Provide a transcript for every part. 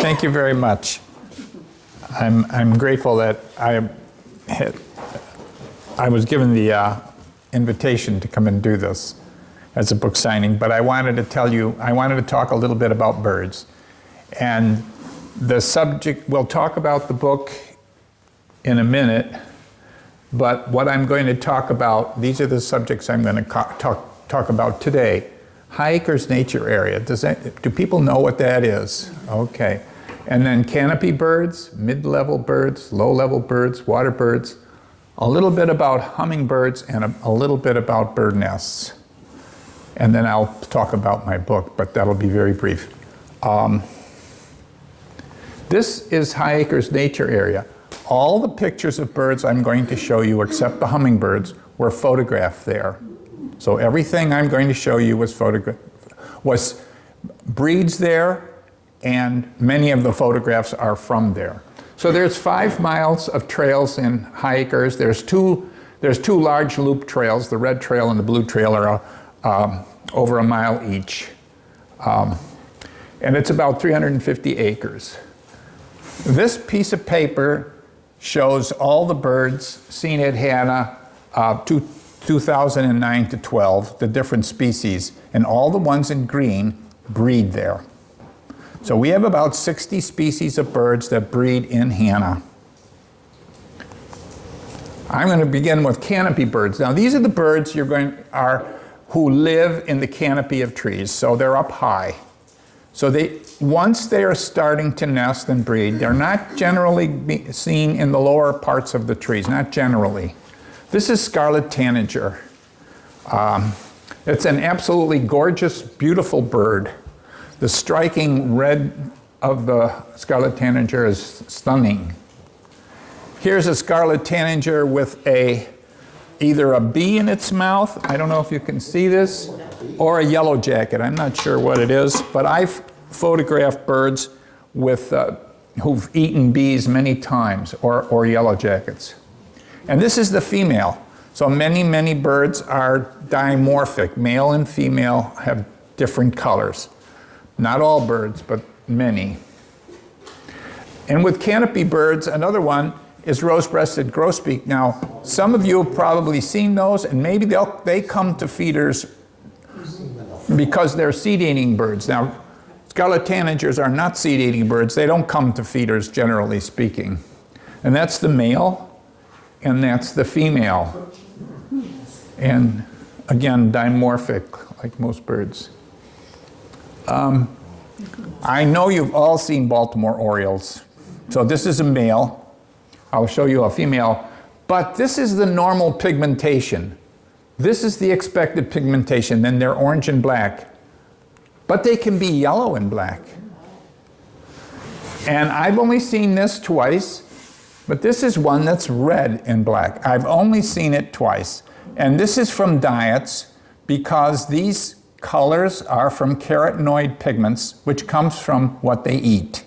Thank you very much. I'm grateful that I was given the invitation to come and do this as a book signing, but I wanted to talk a little bit about birds. And the subject, we'll talk about the book in a minute, but what I'm going to talk about, these are the subjects I'm going to talk about today. High acres nature area. Do people know what that is? Okay. And then canopy birds, mid-level birds, low-level birds, water birds, a little bit about hummingbirds, and a little bit about bird nests. And then I'll talk about my book, but that'll be very brief. This is High Acres Nature Area. All the pictures of birds I'm going to show you, except the hummingbirds, were photographed there. So everything I'm going to show you was breeds there, and many of the photographs are from there. So there's 5 miles of trails in High Acres. There's two large loop trails. The red trail and the blue trail are over a mile each. And it's about 350 acres. This piece of paper shows all the birds seen at Hannah 2009 to 12, the different species, and all the ones in green breed there. So we have about 60 species of birds that breed in Hannah. I'm going to begin with canopy birds. Now these are the birds who live in the canopy of trees, so they're up high. So once they are starting to nest and breed, they're not generally seen in the lower parts of the trees, not generally. This is scarlet tanager. It's an absolutely gorgeous, beautiful bird. The striking red of the scarlet tanager is stunning. Here's a scarlet tanager with either a bee in its mouth, I don't know if you can see this, or a yellow jacket. I'm not sure what it is, but I've photographed birds who've eaten bees many times, or yellow jackets. And this is the female. So many birds are dimorphic. Male and female have different colors. Not all birds, but many. And with canopy birds, another one is rose-breasted grosbeak. Now, some of you have probably seen those, and maybe they come to feeders because they're seed-eating birds. Now, scarlet tanagers are not seed-eating birds. They don't come to feeders, generally speaking. And that's the male, and that's the female. And again, dimorphic, like most birds. I know you've all seen Baltimore orioles. So this is a male. I'll show you a female. But this is the normal pigmentation. This is the expected pigmentation. Then they're orange and black. But they can be yellow and black. And I've only seen this twice. But this is one that's red and black. I've only seen it twice. And this is from diets because these colors are from carotenoid pigments, which comes from what they eat.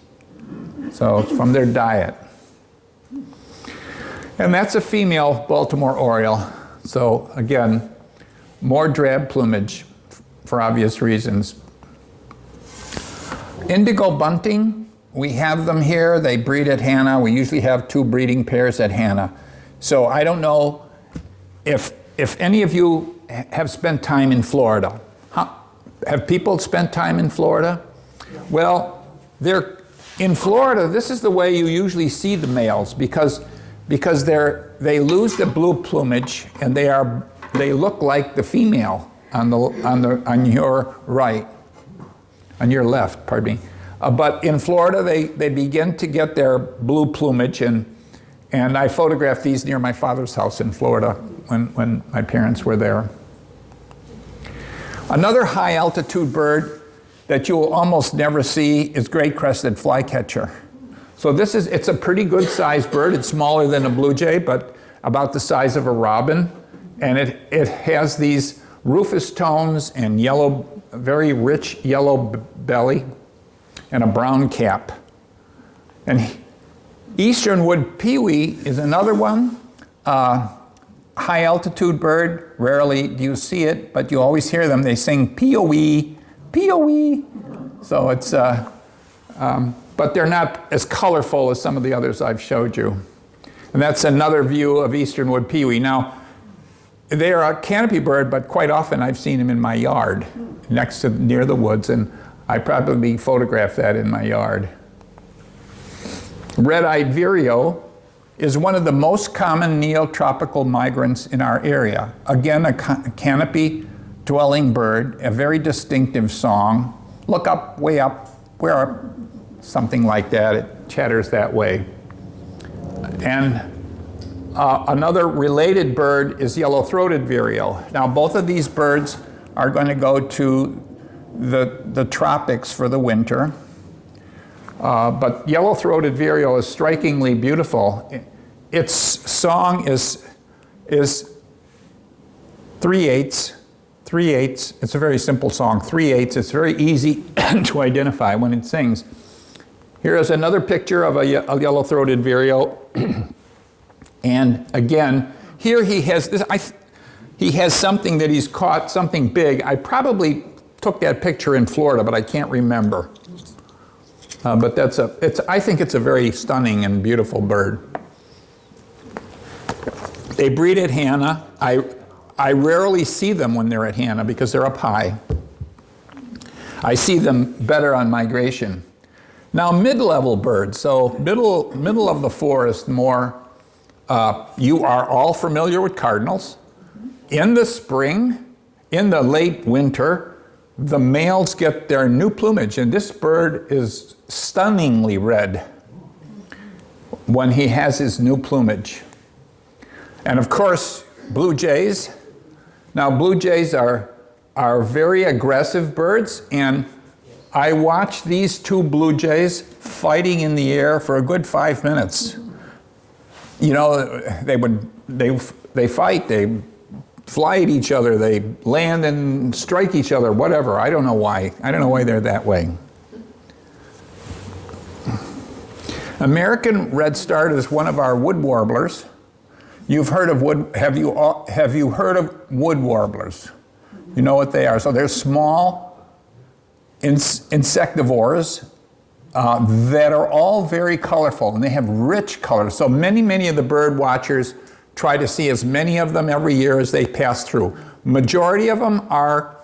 So it's from their diet. And that's a female Baltimore oriole. So again, more drab plumage for obvious reasons. Indigo bunting, we have them here. They breed at Hannah. We usually have 2 breeding pairs at Hannah. So I don't know if any of you have spent time in Florida. Have people spent time in Florida? Well, in Florida, this is the way you usually see the males because they lose the blue plumage and they look like the female on your right, on your left, pardon me. But in Florida, they begin to get their blue plumage, and I photographed these near my father's house in Florida when my parents were there. Another high altitude bird that you will almost never see is great crested flycatcher. So it's a pretty good sized bird. It's smaller than a blue jay, but about the size of a robin. And it has these rufous tones and very rich yellow belly and a brown cap. And eastern wood pewee is another one. High altitude bird, rarely do you see it, but you always hear them. They sing pee-o-wee, pee-o-wee. So it's but they're not as colorful as some of the others I've showed you. And that's another view of eastern wood pewee. Now, they are a canopy bird, but quite often I've seen them in my yard, near the woods, and I probably photographed that in my yard. Red-eyed vireo is one of the most common neotropical migrants in our area. Again, a canopy-dwelling bird, a very distinctive song. Look up, way up, where are, something like that. It chatters that way. And another related bird is yellow-throated vireo. Now, both of these birds are going to go to the tropics for the winter. But yellow-throated vireo is strikingly beautiful. Its song is 3/8. 3/8. It's a very simple song. 3/8. It's very easy to identify when it sings. Here is another picture of a yellow-throated vireo. And again, here he has this. He has something that he's caught, something big. I probably took that picture in Florida, but I can't remember. But I think it's a very stunning and beautiful bird. They breed at Hannah. I rarely see them when they're at Hannah because they're up high. I see them better on migration. Now, mid-level birds, so middle of the forest more, you are all familiar with cardinals. In the spring, in the late winter, the males get their new plumage, and this bird is stunningly red when he has his new plumage. And of course, blue jays. Now, blue jays are very aggressive birds, and I watched these two blue jays fighting in the air for a good 5 minutes. You know, they fight, they fly at each other, they land and strike each other, whatever. I don't know why. I don't know why they're that way. American redstart is one of our wood warblers. You've heard of have you heard of wood warblers? You know what they are. So they're small insectivores that are all very colorful, and they have rich colors. So many of the bird watchers try to see as many of them every year as they pass through. Majority of them are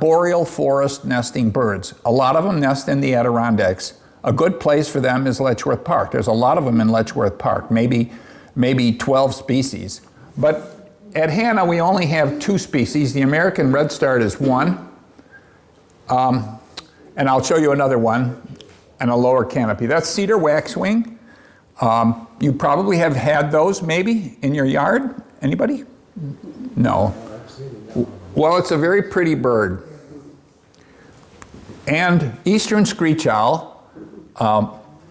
boreal forest nesting birds. A lot of them nest in the Adirondacks. A good place for them is Letchworth Park. There's a lot of them in Letchworth Park, maybe 12 species. But at Hannah, we only have 2 species. The American redstart is one, and I'll show you another one, and a lower canopy. That's cedar waxwing. You probably have had those maybe in your yard. Anybody? No. Well, it's a very pretty bird. And eastern screech owl.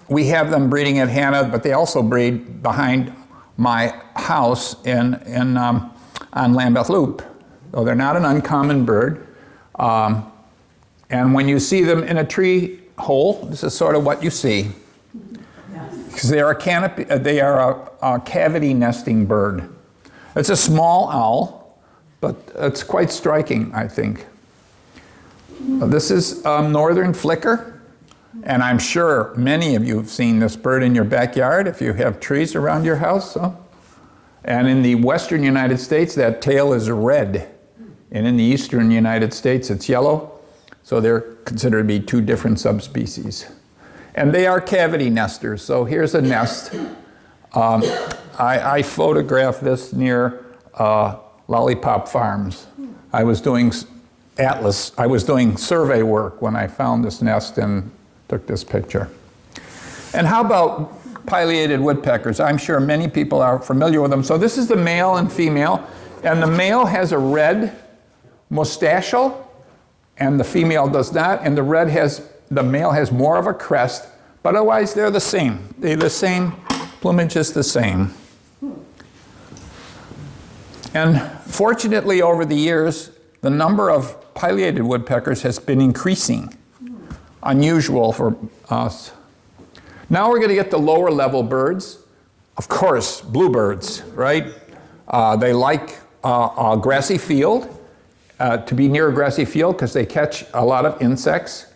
We have them breeding at Hannah, but they also breed behind my house on Lambeth Loop. So they're not an uncommon bird. And when you see them in a tree hole, this is sort of what you see. Because they are a cavity nesting bird. It's a small owl, but it's quite striking, I think. This is northern flicker. And I'm sure many of you have seen this bird in your backyard if you have trees around your house. So. And in the western United States, that tail is red. And in the eastern United States, it's yellow. So they're considered to be 2 different subspecies. And they are cavity nesters. So here's a nest. I photographed this near Lollipop Farms. I was doing survey work when I found this nest and took this picture. And how about pileated woodpeckers? I'm sure many people are familiar with them. So this is the male and female, and the male has a red moustachial, and the female does not, and the male has more of a crest, but otherwise they're the same. They're the same, plumage is the same. And fortunately over the years, the number of pileated woodpeckers has been increasing. Unusual for us. Now we're going to get to lower level birds. Of course, bluebirds, right? They like a grassy field, to be near a grassy field because they catch a lot of insects.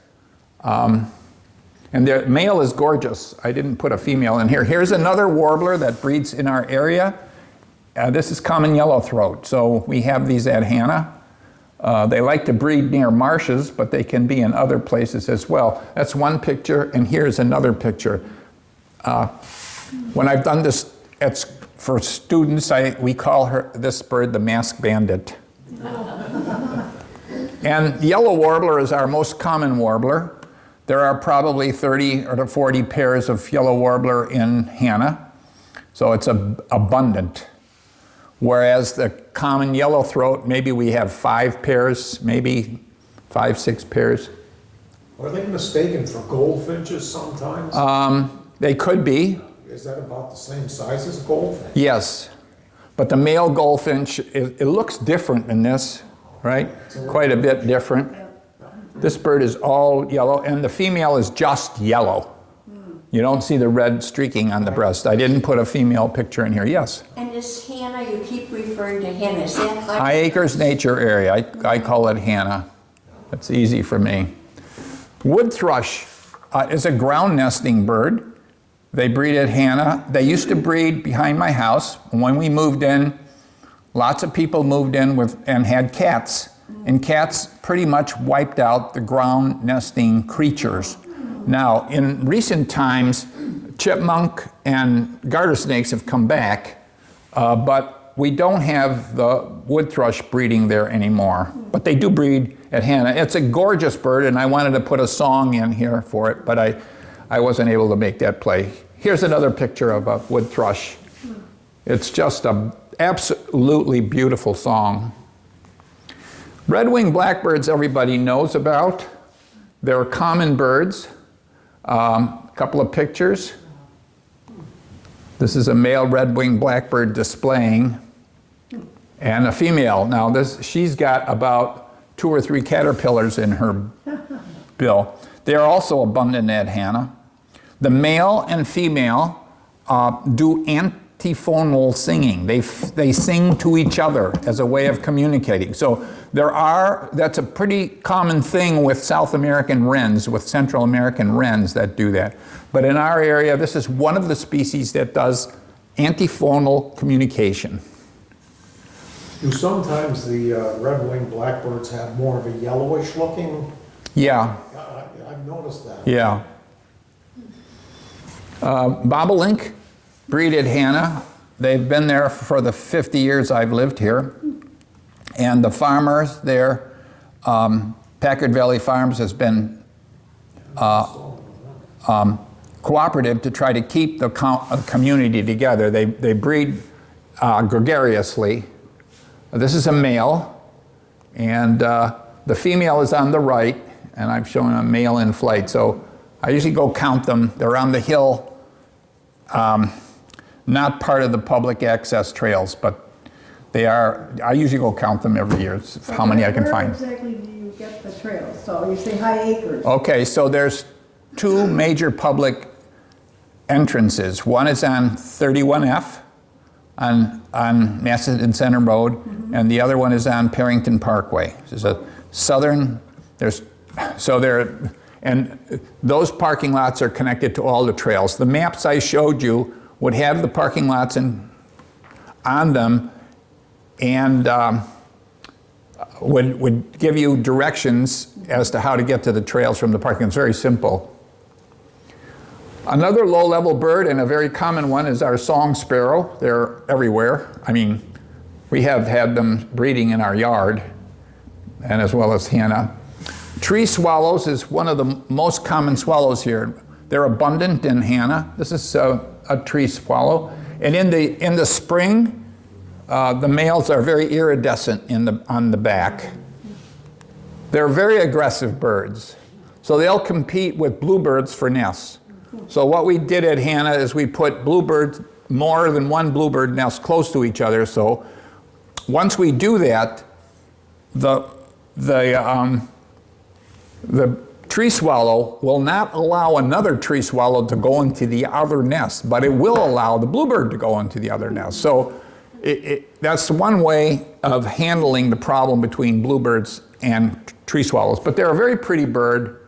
And the male is gorgeous. I didn't put a female in here. Here's another warbler that breeds in our area. This is common yellowthroat. So we have these at Hannah. They like to breed near marshes, but they can be in other places as well. That's one picture, and here's another picture. When I've done this for students, we call this bird the masked bandit. And yellow warbler is our most common warbler. There are probably 30 or 40 pairs of yellow warbler in Hannah, so it's abundant. Whereas the common yellowthroat, maybe we have 5 pairs, maybe 5, 6 pairs. Are they mistaken for goldfinches sometimes? They could be. Is that about the same size as a goldfinch? Yes, but the male goldfinch, it looks different in this, right? Quite a bit different. This bird is all yellow, and the female is just yellow. You don't see the red streaking on the breast. I didn't put a female picture in here. Yes? And this Hannah, you keep referring to Hannah, is that like... High Acres Nature Area. I call it Hannah. That's easy for me. Wood thrush is a ground nesting bird. They breed at Hannah. They used to breed behind my house. When we moved in, lots of people moved in and had cats. And cats pretty much wiped out the ground nesting creatures. Now, in recent times, chipmunk and garter snakes have come back, but we don't have the wood thrush breeding there anymore. But they do breed at Hannah. It's a gorgeous bird, and I wanted to put a song in here for it, but I wasn't able to make that play. Here's another picture of a wood thrush. It's just an absolutely beautiful song. Red-winged blackbirds everybody knows about. They're common birds. A couple of pictures. This is a male red-winged blackbird displaying, and a female. Now she's got about 2 or 3 caterpillars in her bill. They are also abundant at Hannah. The male and female do antiphonal singing. They sing to each other as a way of communicating. So that's a pretty common thing with South American wrens, with Central American wrens that do that. But in our area, this is one of the species that does antiphonal communication. Do sometimes the red-winged blackbirds have more of a yellowish looking? Yeah. I've noticed that. Yeah. Bobolink breed at Hannah. They've been there for the 50 years I've lived here. And the farmers there, Packard Valley Farms has been cooperative to try to keep the community together. They breed gregariously. This is a male, and the female is on the right, and I've shown a male in flight. So I usually go count them. They're on the hill, not part of the public access trails, but they are. I usually go count them every year, how many I can find. Where exactly do you get the trails? So you say High Acres. Okay, so there's 2 major public entrances. One is on 31F on Macedon Center Road, and the other one is on Perinton Parkway. There's a southern, and those parking lots are connected to all the trails. The maps I showed you would have the parking lots on them, and would give you directions as to how to get to the trails from the parking. It's very simple. Another low-level bird, and a very common one, is our song sparrow. They're everywhere. I mean, we have had them breeding in our yard, and as well as Hannah. Tree swallows is one of the most common swallows here. They're abundant in Hannah. This is a tree swallow. And in the spring, the males are very iridescent on the back. They're very aggressive birds. So they'll compete with bluebirds for nests. So what we did at Hannah is we put bluebirds, more than one bluebird nest close to each other. So once we do that, the tree swallow will not allow another tree swallow to go into the other nest, but it will allow the bluebird to go into the other nest. So that's one way of handling the problem between bluebirds and tree swallows. But they're a very pretty bird.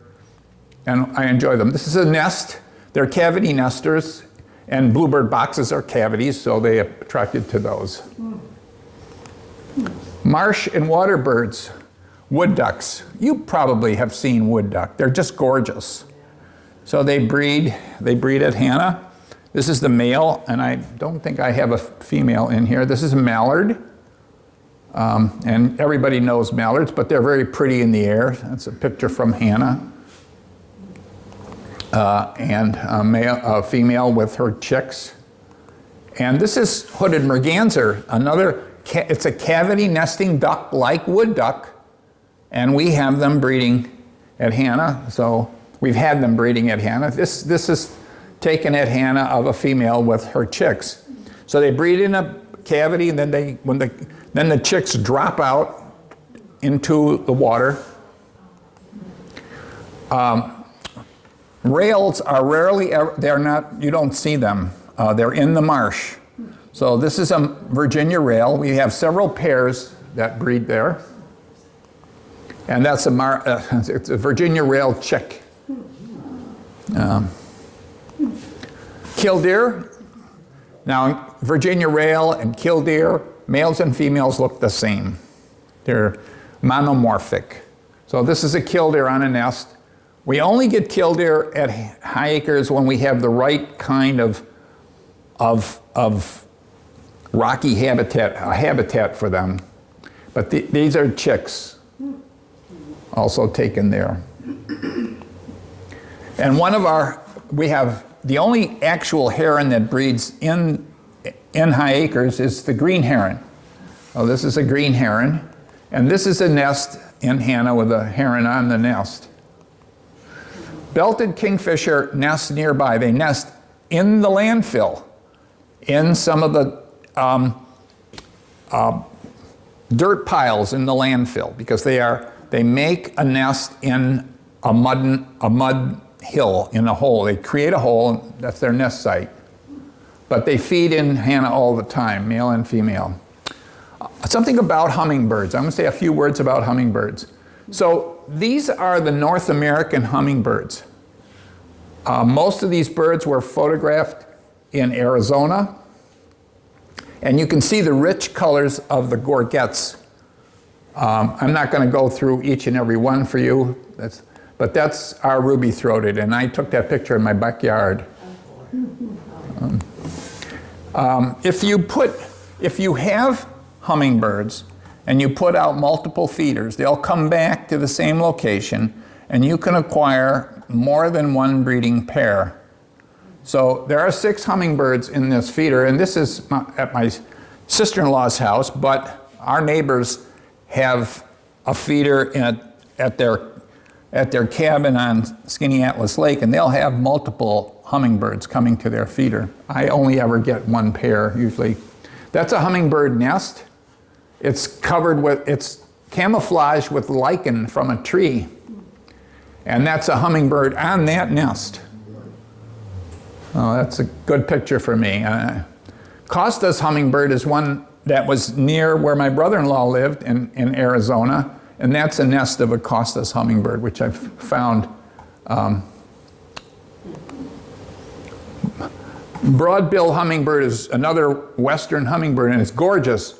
and I enjoy them. This is a nest. They're cavity nesters, and bluebird boxes are cavities, so they attracted to those. Marsh and water birds, wood ducks. You probably have seen wood duck. They're just gorgeous. So they breed at Hannah. This is the male, and I don't think I have a female in here. This is a mallard. And everybody knows mallards, but they're very pretty in the air. That's a picture from Hannah. And a female with her chicks. And this is hooded merganser, it's a cavity nesting duck like wood duck, and we have them breeding at Hannah. So we've had them breeding at Hannah. This is taken at Hannah of a female with her chicks. So they breed in a cavity, and then then the chicks drop out into the water. Rails are rarely ever, you don't see them. They're in the marsh. So this is a Virginia rail. We have several pairs that breed there. And that's it's a Virginia rail chick. Killdeer. Now, Virginia rail and killdeer, males and females look the same. They're monomorphic. So this is a killdeer on a nest. We only get killdeer at high acres when we have the right kind of rocky habitat for them. But these are chicks, also taken there. And we have the only actual heron that breeds in high acres is the green heron. Oh, this is a green heron, and this is a nest in Hannah with a heron on the nest. Belted kingfisher nest nearby. They nest in the landfill, in some of the dirt piles in the landfill, because they make a nest in a mud hill, in a hole. They create a hole, and that's their nest site. But they feed in Hannah all the time, male and female. Something about hummingbirds. I'm going to say a few words about hummingbirds. So these are the North American hummingbirds. Most of these birds were photographed in Arizona. And you can see the rich colors of the gorgets. I'm not going to go through each and every one for you, but that's our ruby-throated, and I took that picture in my backyard. If you have hummingbirds and you put out multiple feeders, they'll come back to the same location, and you can acquire more than one breeding pair. So there are 6 hummingbirds in this feeder, and this is at my sister-in-law's house, but our neighbors have a feeder at their cabin on Skinny Atlas Lake, and they'll have multiple hummingbirds coming to their feeder. I only ever get one pair, usually. That's a hummingbird nest. It's camouflaged with lichen from a tree, and that's a hummingbird on that nest. Oh, that's a good picture for me. Costa's hummingbird is one that was near where my brother-in-law lived in Arizona, and that's a nest of a Costa's hummingbird, which I've found. Broadbill hummingbird is another western hummingbird, and it's gorgeous.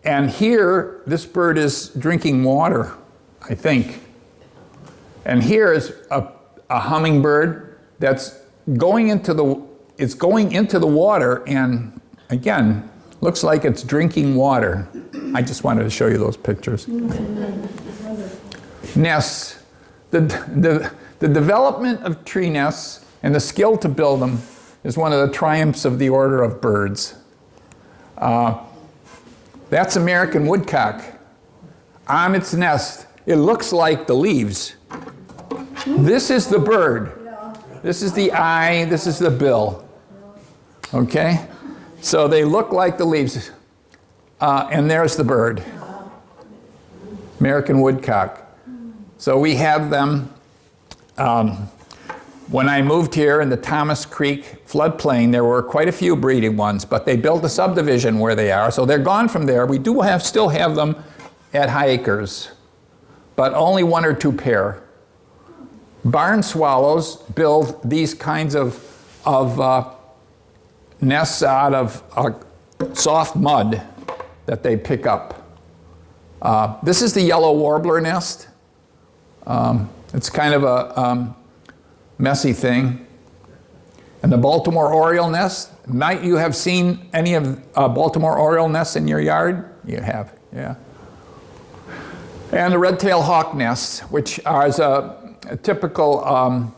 And here, this bird is drinking water, I think. And here is a hummingbird that's going into the water, and again, looks like it's drinking water. I just wanted to show you those pictures. Nests. The development of tree nests and the skill to build them is one of the triumphs of the order of birds. That's American woodcock. On its nest, it looks like the leaves. This is the bird. This is the eye, this is the bill. Okay? So they look like the leaves. And there's the bird. American woodcock. So we have them. When I moved here in the Thomas Creek floodplain, there were quite a few breeding ones, but they built a subdivision where they are, so they're gone from there. We do still have them at high acres, but only 1 or 2 pair. barn swallows build these kinds of nests out of soft mud that they pick up. This is the yellow warbler nest. It's kind of a messy thing. And the Baltimore oriole nest, might you have seen any of Baltimore oriole nests in your yard? You have, yeah. And the red-tailed hawk nests, which are a typical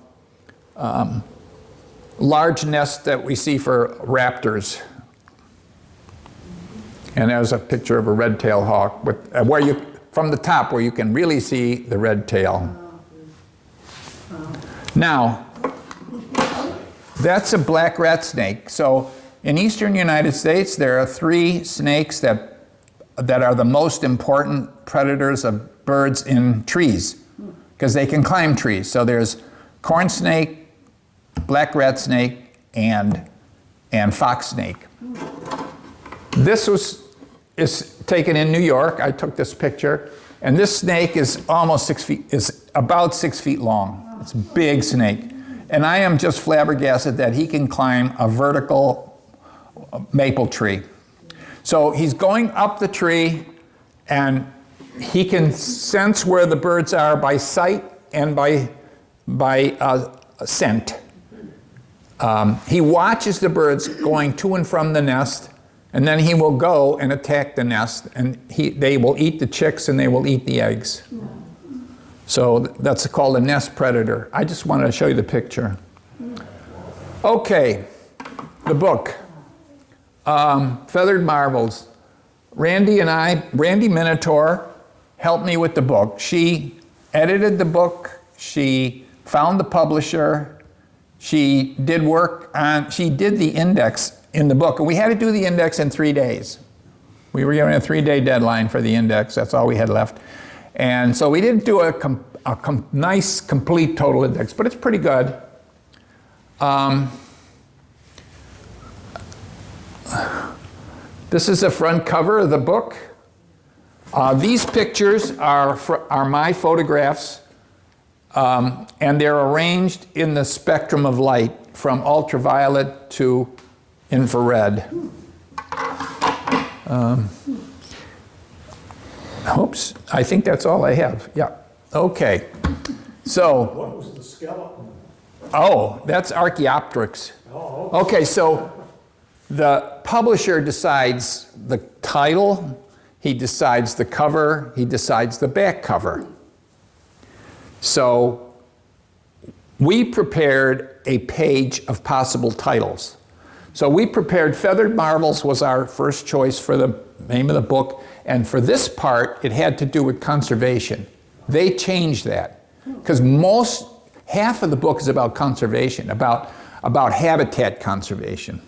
large nest that we see for raptors. And there's a picture of a red-tailed hawk with, where you, from the top, where you can really see the red tail. Now, that's a black rat snake. So in eastern United States, there are 3 snakes that are the most important predators of birds in trees, because they can climb trees. So there's corn snake, black rat snake, and fox snake. This is taken in New York. I took this picture, and this snake is almost 6 feet, is about 6 feet long. It's a big snake. And I am just flabbergasted that he can climb a vertical maple tree. So he's going up the tree, and he can sense where the birds are by sight and by scent. He watches the birds going to and from the nest, and then he will go and attack the nest, and they will eat the chicks and they will eat the eggs. So that's called a nest predator. I just wanted to show you the picture. Okay, the book, Feathered Marvels. Randy Minotaur helped me with the book. She edited the book, she found the publisher, she did the index in the book, and we had to do the index in 3 days. We were given a 3-day deadline for the index, that's all we had left. And so we didn't do a nice, complete total index, but it's pretty good. This is the front cover of the book. These pictures are my photographs, and they're arranged in the spectrum of light from ultraviolet to infrared. Oops, I think that's all I have. Yeah, okay. So. What was the skeleton? Oh, that's Archaeopteryx. Oh, Okay, so the publisher decides the title, he decides the cover, he decides the back cover. So we prepared a page of possible titles. So we prepared Feathered Marvels was our first choice for the name of the book, and for this part, it had to do with conservation. They changed that, because half of the book is about conservation, about habitat conservation.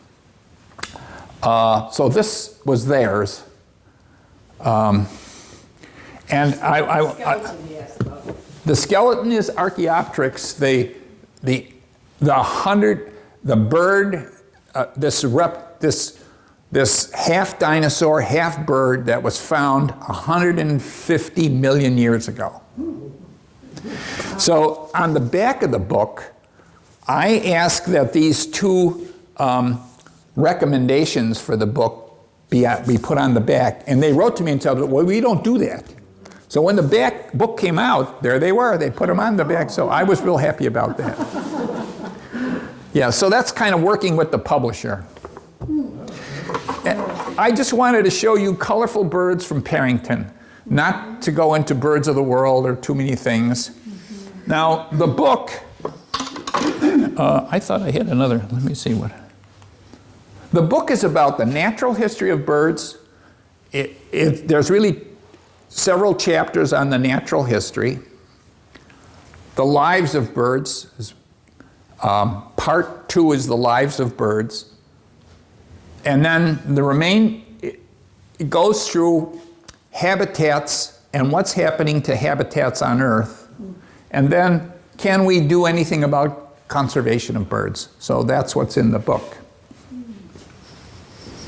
So this was theirs. And the skeleton is Archaeopteryx. The bird, this half dinosaur, half bird that was found 150 million years ago. So on the back of the book, I ask that these 2 recommendations for the book be put on the back, and they wrote to me and said, well, we don't do that. So when the book came out, there they were. They put them on the back, so I was real happy about that. Yeah, so that's kind of working with the publisher. And I just wanted to show you colorful birds from Perinton, not to go into birds of the world or too many things. Now, the book, I thought I had another, let me see what. The book is about the natural history of birds. There's really several chapters on the natural history. The lives of birds, part 2 is the lives of birds. And then it goes through habitats and what's happening to habitats on Earth. And then, can we do anything about conservation of birds? So that's what's in the book.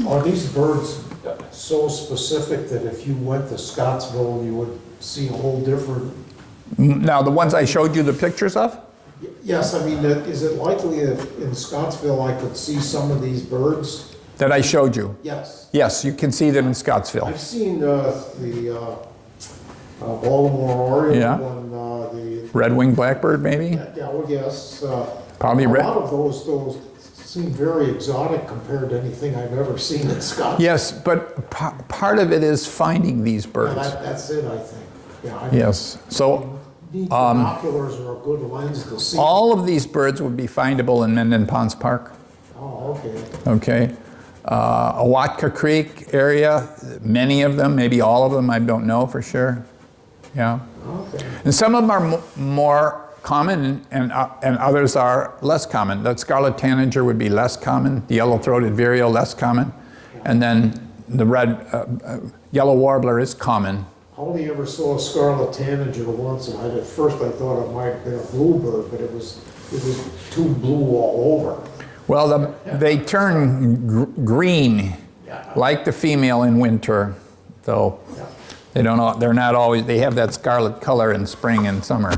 Are these birds so specific that if you went to Scottsville, you would see a whole different? Now, the ones I showed you the pictures of? Yes, I mean, is it likely if in Scottsville I could see some of these birds? That I showed you. Yes. Yes, you can see them in Scottsville. I've seen the Baltimore Oriole Yeah. and the, Red-winged blackbird, maybe? yeah, well, yes. Probably a red. lot of those seem very exotic compared to anything I've ever seen in Scottsville. Yes, but part of it is finding these Yeah, birds. that's it, I think. Yeah, I Yes. So need binoculars are a good lens to see. all of these birds would be findable in Mendon Ponds Park. Oh, okay. Okay. Awatka Creek area, many of them, maybe all of them, I don't know for sure. Yeah. Okay. And some of them are more common and others are less common. The scarlet tanager would be less common, the yellow-throated vireo less common, and then the red yellow warbler is common. I only ever saw a scarlet tanager once, and at first I thought it might have been a bluebird, but it was too blue all over. Well, they turn green, like the female in winter, though they're not always, they have that scarlet color in spring and summer.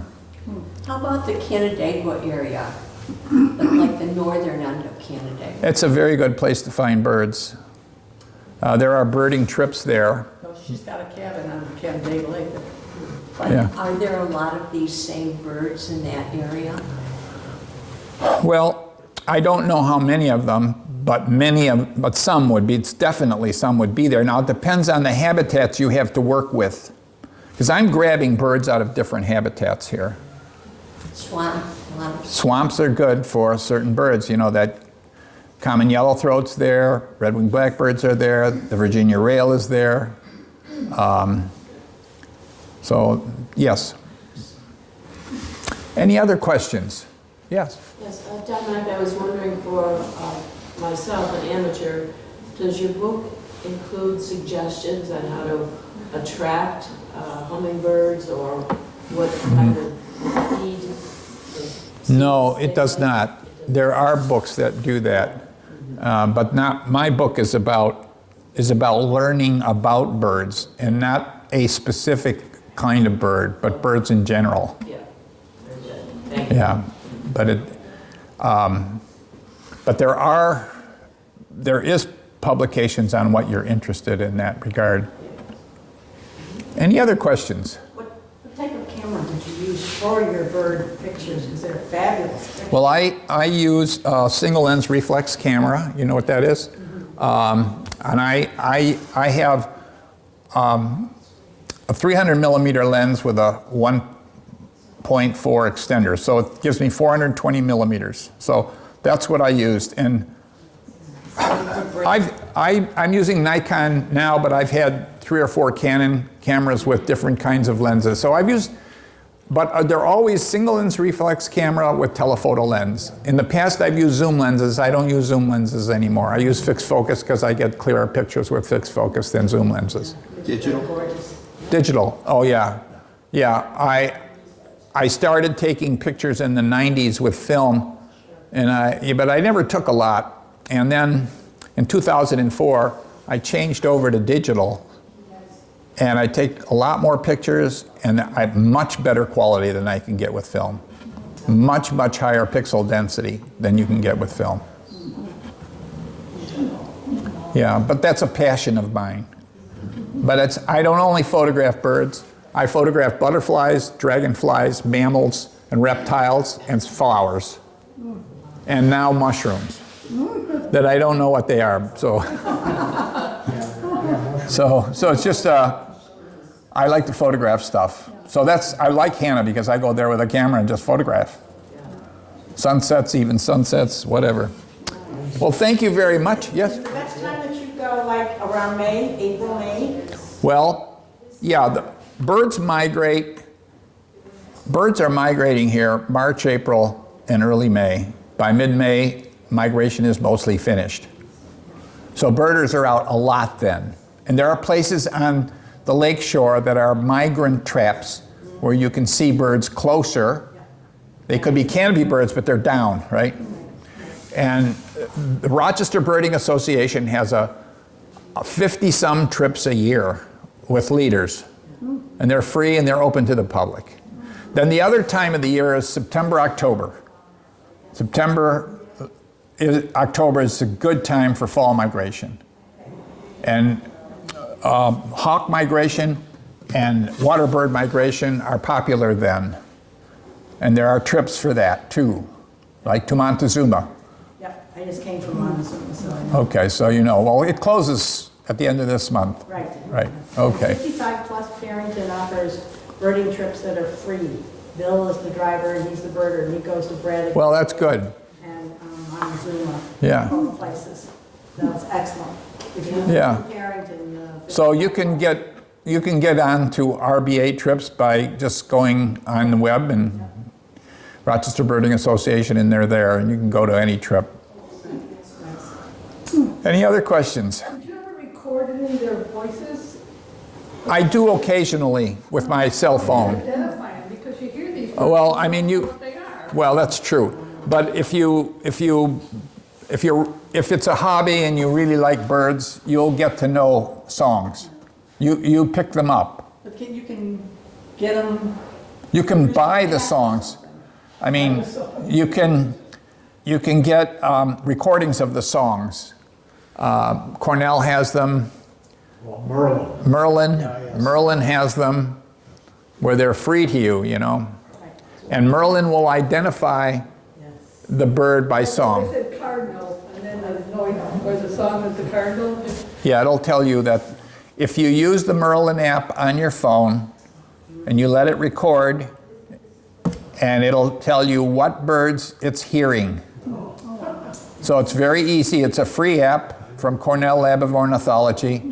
How about the Canandaigua area? Like the northern end of Canandaigua? It's a very good place to find birds. There are birding trips there. So she's got a cabin on Canandaigua Lake. But Yeah. are there a lot of these same birds in that area? Well, I don't know how many of them, but some would be, it's definitely some would be there. Now it depends on the habitats you have to work with. Because I'm grabbing birds out of different habitats here. Swamp, a lot of Swamps are good for certain birds. You know, that common yellowthroat's there, red-winged blackbirds are there, the Virginia rail is there. So, yes. Any other questions? Yes. Yes, Dominic, I was wondering for myself, an amateur, does your book include suggestions on how to attract hummingbirds or what kind of feed? No, it does not. There are books that do that, but not. My book is about learning about birds and not a specific kind of bird, but birds in general. Yeah, very good. Thank you. Yeah, but there is publications on what you're interested in that regard. Any other questions? What type of camera did you use for your bird pictures? Because they're fabulous pictures. Well, I use a single lens reflex camera. You know what that is? And I have a 300 millimeter lens with a 1.4 extender. So it gives me 420 millimeters. So that's what I used. And I'm using Nikon now, but I've had 3 or 4 Canon cameras with different kinds of lenses. So I've used, but they're always single lens reflex camera with telephoto lens. In the past, I've used zoom lenses. I don't use zoom lenses anymore. I use fixed focus because I get clearer pictures with fixed focus than zoom lenses. Digital? Gorgeous. Digital, oh yeah. Yeah, I started taking pictures in the 90s with film, but I never took a lot. And then in 2004, I changed over to digital. And I take a lot more pictures and I have much better quality than I can get with film. Much, much higher pixel density than you can get with film. Yeah, but that's a passion of mine. But I don't only photograph birds. I photograph butterflies, dragonflies, mammals, and reptiles, and flowers. And now mushrooms that I don't know what they are. So it's just, I like to photograph stuff. So I like Hannah because I go there with a camera and just photograph. Sunsets, even sunsets, whatever. Well, thank you very much. Yes? The next time that you go, like around May, April, May? Well, yeah, the birds migrate. Birds are migrating here March, April, and early May. By mid-May, migration is mostly finished. So birders are out a lot then. And there are places on the lake shore that are migrant traps where you can see birds closer. They could be canopy birds, but they're down, right? And the Rochester Birding Association has a 50-some trips a year with leaders. And they're free and they're open to the public. Then the other time of the year is September, October. October is a good time for fall migration. And hawk migration and waterbird migration are popular then. And there are trips for that too, like to Montezuma. Yep, I just came from Montezuma, so I know. Okay, so you know. Well, it closes at the end of this month. Right. Right, okay. 55 plus Perinton offers birding trips that are free. Bill is the driver and he's the birder, and he goes to Bradley. Well, that's good. And Montezuma. Yeah. All the places. That's excellent. If you Yeah. live in Perinton. So you can get on to RBA trips by just going on the web and Rochester Birding Association, and they're there, and you can go to any trip. Any other questions? Did you ever record any of their voices? I do occasionally with my cell phone. Identify them, because you hear these. Well, I mean, What they are. well, that's true. But if it's a hobby and you really like birds, you'll get to know songs. You pick them up. But you can get them. You can buy the songs. I mean, you can get recordings of the songs. Cornell has them. Well, Merlin. Merlin has them where they're free to you, you know. And Merlin will identify the bird by They song. said cardinal, and then the noise, or the song of the cardinal. Yeah, it'll tell you that if you use the Merlin app on your phone and you let it record, and it'll tell you what birds it's hearing. So it's very easy. It's a free app from Cornell Lab of Ornithology.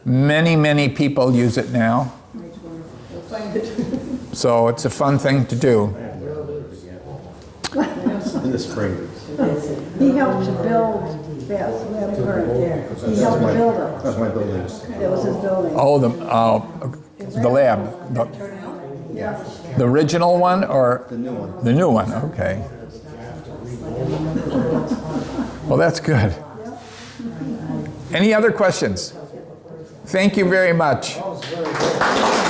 Many, many people use it now. You'll find it. So it's a fun thing to do. In the spring. He helped to build this, we have a bird there. He helped to build it. That's my building. That was his building. Oh, the lab. The original one or? The new one. The new one, okay. Well, that's good. Any other questions? Thank you very much. That was very good.